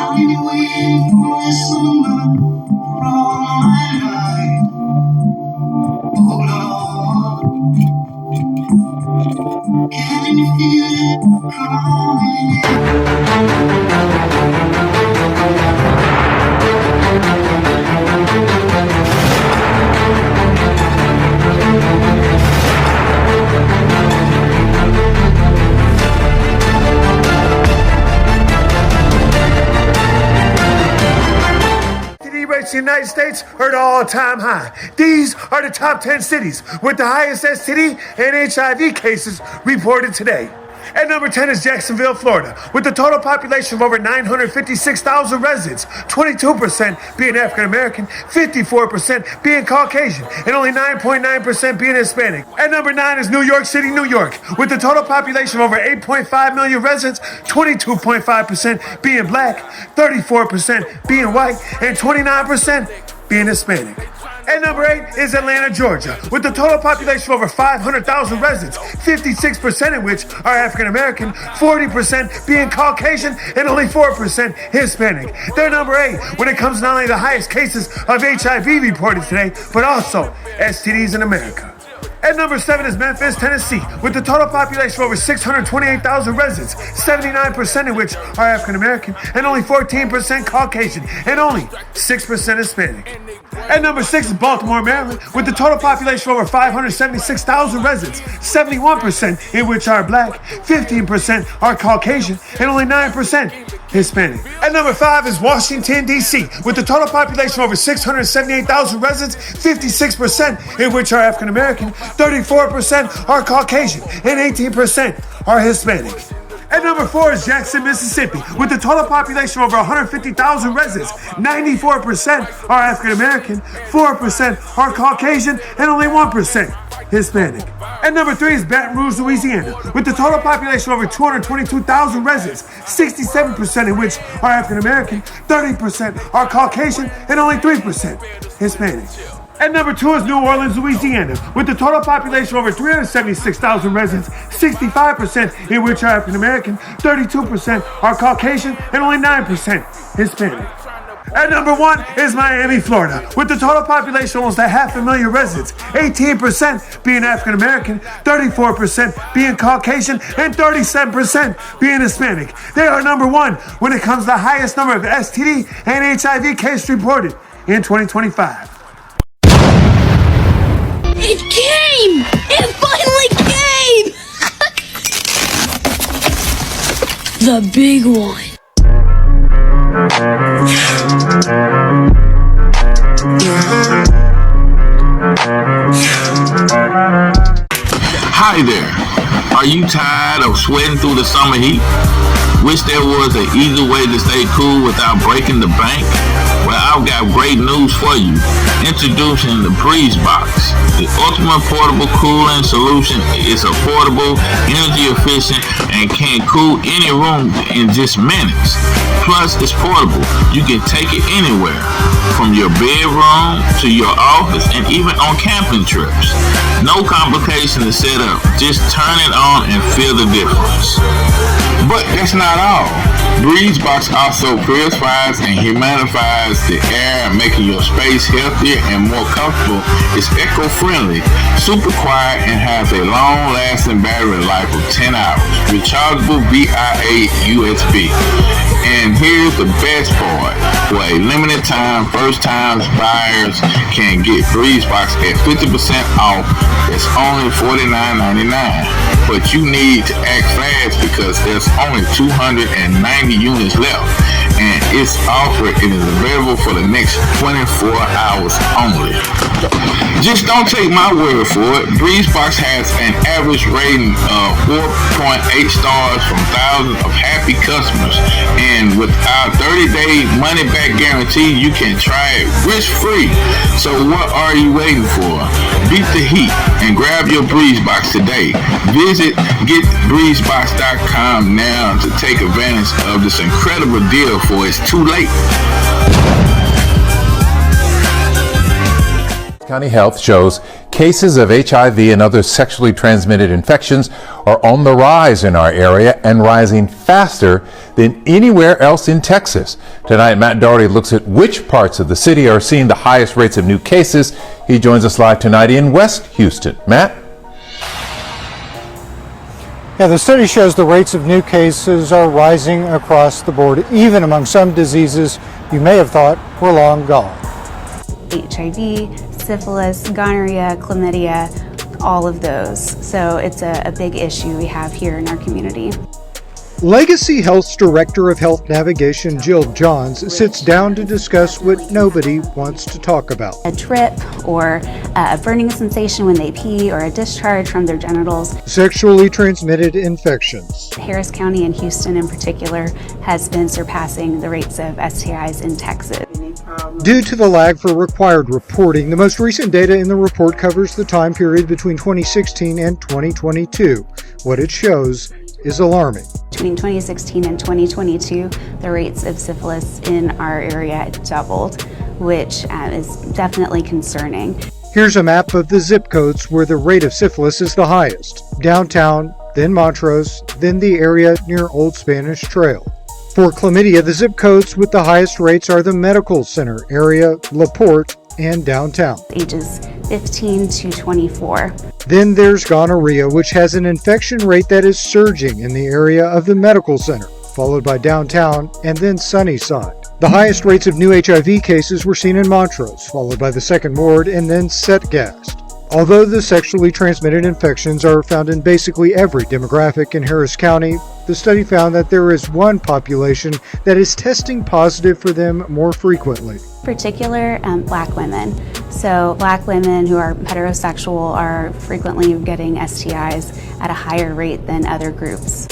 Can you feel it The United States are at an all-time high. These are the top 10 cities with the highest STD and HIV cases reported today. At number 10 is Jacksonville, Florida, with a total population of over 956,000 residents, 22% being African American, 54% being Caucasian, and only 9.9% being Hispanic. At number 9 is New York City, New York, with a total population of over 8.5 million residents, 22.5% being black, 34% being white, and 29% being Hispanic. At number 8 is Atlanta, Georgia, with a total population of over 500,000 residents, 56% of which are African American, 40% being Caucasian, and only 4% Hispanic. They're number 8 when it comes to not only the highest cases of HIV reported today, but also STDs in America. At number 7 is Memphis, Tennessee, with a total population of over 628,000 residents, 79% of which are African American, and only 14% Caucasian, and only 6% Hispanic. At number 6 is Baltimore, Maryland, with a total population of over 576,000 residents, 71% in which are black, 15% are Caucasian, and only 9% Hispanic. At number 5 is Washington, D.C., with a total population of over 678,000 residents, 56% in which are African American, 34% are Caucasian, and 18% are Hispanic. At number 4 is Jackson, Mississippi, with a total population of over 150,000 residents, 94% are African American, 4% are Caucasian, and only 1% Hispanic. At number 3 is Baton Rouge, Louisiana, with a total population of over 222,000 residents, 67% of which are African American, 30% are Caucasian, and only 3% Hispanic. At number 2 is New Orleans, Louisiana, with a total population of over 376,000 residents, 65% in which are African American, 32% are Caucasian, and only 9% Hispanic. At number 1 is Miami, Florida, with a total population of almost 500,000 residents, 18% being African American, 34% being Caucasian, and 37% being Hispanic. They are number 1 when it comes to the highest number of STD and HIV cases reported in 2025. It came! It finally came! The big one. Hi there. Are you tired of sweating through the summer heat? Wish there was an easy way to stay cool without breaking the bank? Well, I've got great news for you. Introducing the Breeze Box. The ultimate portable cooling solution is affordable, energy efficient, and can cool any room in just minutes. Plus, it's portable. You can take it anywhere, from your bedroom to your office and even on camping trips. No complication to set up. Just turn it on and feel the difference. But that's not all. BreezeBox also purifies and humidifies the air, making your space healthier and more comfortable. It's eco-friendly, super quiet, and has a long-lasting battery life of 10 hours. Rechargeable via USB. And here's the best part. For a limited time, first-time buyers can get BreezeBox at 50% off. It's only $49.99. But you need to act fast because there's only 290 units left, and its offer is available for the next 24 hours only. Just don't take my word for it. BreezeBox has an average rating of 4.8 stars from thousands of happy customers, and with our 30-day money-back guarantee, you can try it risk-free. So what are you waiting for? Beat the heat and grab your BreezeBox today. Visit getbreezebox.com now to take advantage of this incredible deal, for it's too late. County Health shows cases of HIV and other sexually transmitted infections are on the rise in our area and rising faster than anywhere else in Texas. Tonight, Matt Doherty looks at which parts of the city are seeing the highest rates of new cases. He joins us live tonight in West Houston. Matt? Yeah, the study shows the rates of new cases are rising across the board, even among some diseases you may have thought were long gone. HIV, syphilis, gonorrhea, chlamydia, all of those. So it's a big issue we have here in our community. Legacy Health's Director of Health Navigation, Jill Johns, sits down to discuss what nobody wants to talk about. A drip or a burning sensation when they pee or a discharge from their genitals. Sexually transmitted infections. Harris County and Houston in particular has been surpassing the rates of STIs in Texas. Due to the lag for required reporting, the most recent data in the report covers the time period between 2016 and 2022. What it shows is alarming. Between 2016 and 2022, the rates of syphilis in our area doubled, which is definitely concerning. Here's a map of the zip codes where the rate of syphilis is the highest. Downtown, then Montrose, then the area near Old Spanish Trail. For chlamydia, the zip codes with the highest rates are the Medical Center area, LaPorte, and downtown. Ages 15 to 24. Then there's gonorrhea, which has an infection rate that is surging in the area of the Medical Center, followed by downtown and then Sunnyside. The highest rates of new HIV cases were seen in Montrose, followed by the Second Ward and then Setgast. Although the sexually transmitted infections are found in basically every demographic in Harris County, the study found that there is one population that is testing positive for them more frequently. Particular Black women. So Black women who are heterosexual are frequently getting STIs at a higher rate than other groups.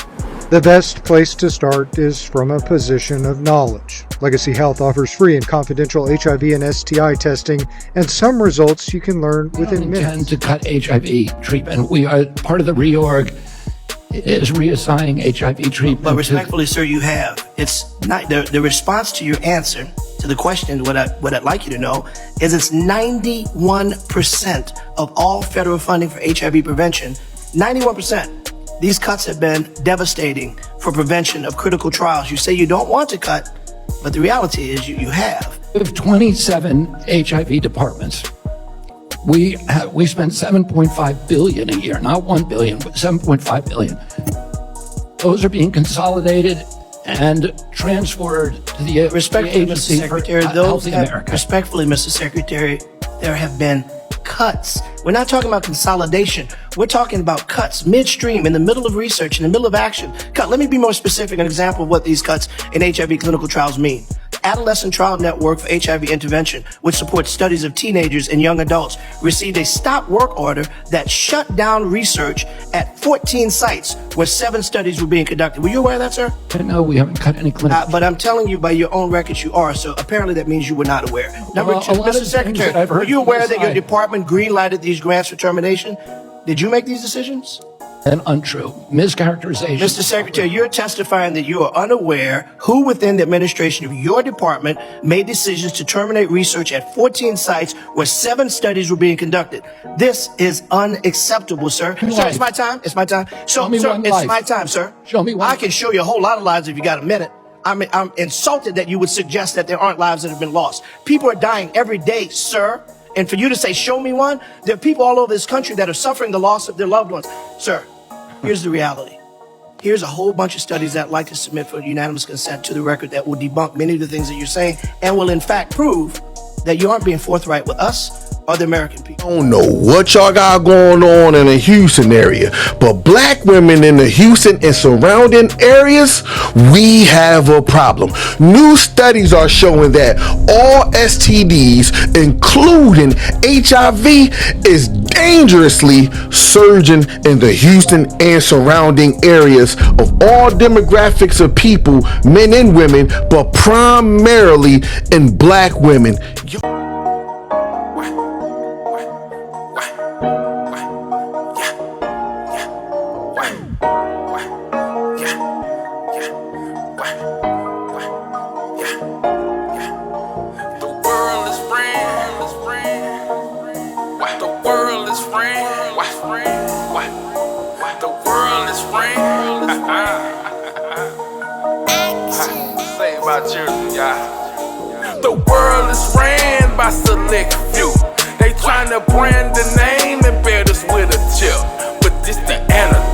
The best place to start is from a position of knowledge. Legacy Health offers free and confidential HIV and STI testing, and some results you can learn within minutes. To cut HIV treatment. We are part of the reorg is reassigning HIV treatment. But respectfully, sir, you have. It's not the response to your answer to the question. What I'd like you to know is it's 91% of all federal funding for HIV prevention. 91%. These cuts have been devastating for prevention of critical trials. You say you don't want to cut, but the reality is you have. We have 27 HIV departments. We spend $7.5 billion a year, not $1 billion, but $7.5 billion. Those are being consolidated and transferred to the Respectfully, Mr. Agency Secretary, for Healthy America. Respectfully, Mr. Secretary, there have been cuts. We're not talking about consolidation. We're talking about cuts midstream, in the middle of research, in the middle of action. Let me be more specific, an example of what these cuts in HIV clinical trials mean. Adolescent Trial Network for HIV Intervention, which supports studies of teenagers and young adults, received a stop work order that shut down research at 14 sites where 7 studies were being conducted. Were you aware of that, sir? No, we haven't cut any clinical. But I'm telling you by your own records you are, so apparently that means you were not aware. Number Well, 2, a lot Mr. of Secretary, things that I've heard were you from aware this that your side- department green-lighted these grants for termination? Did you make these decisions? And untrue. Mischaracterization. Mr. Secretary, you're testifying that you are unaware who within the administration of your department made decisions to terminate research at 14 sites where 7 studies were being conducted. This is unacceptable, sir. Sir, it's my time. It's my time. Show me Sir, one it's life. my time, sir. Show me one. I can show you a whole lot of lives if you got a minute. I'm insulted that you would suggest that there aren't lives that have been lost. People are dying every day, sir. And for you to say, show me one, there are people all over this country that are suffering the loss of their loved ones. Sir, here's the reality. Here's a whole bunch of studies that I'd like to submit for unanimous consent to the record that will debunk many of the things that you're saying and will in fact prove that you aren't being forthright with us or the American people. I don't know what y'all got going on in the Houston area, but black women in the Houston and surrounding areas, we have a problem. New studies are showing that all STDs, including HIV, is dangerously surging in the Houston and surrounding areas of all demographics of people, men and women, but primarily in black women. about children, y'all. The world is ran by select few. They tryna brand the name and bear this with a chip. But this the antidote.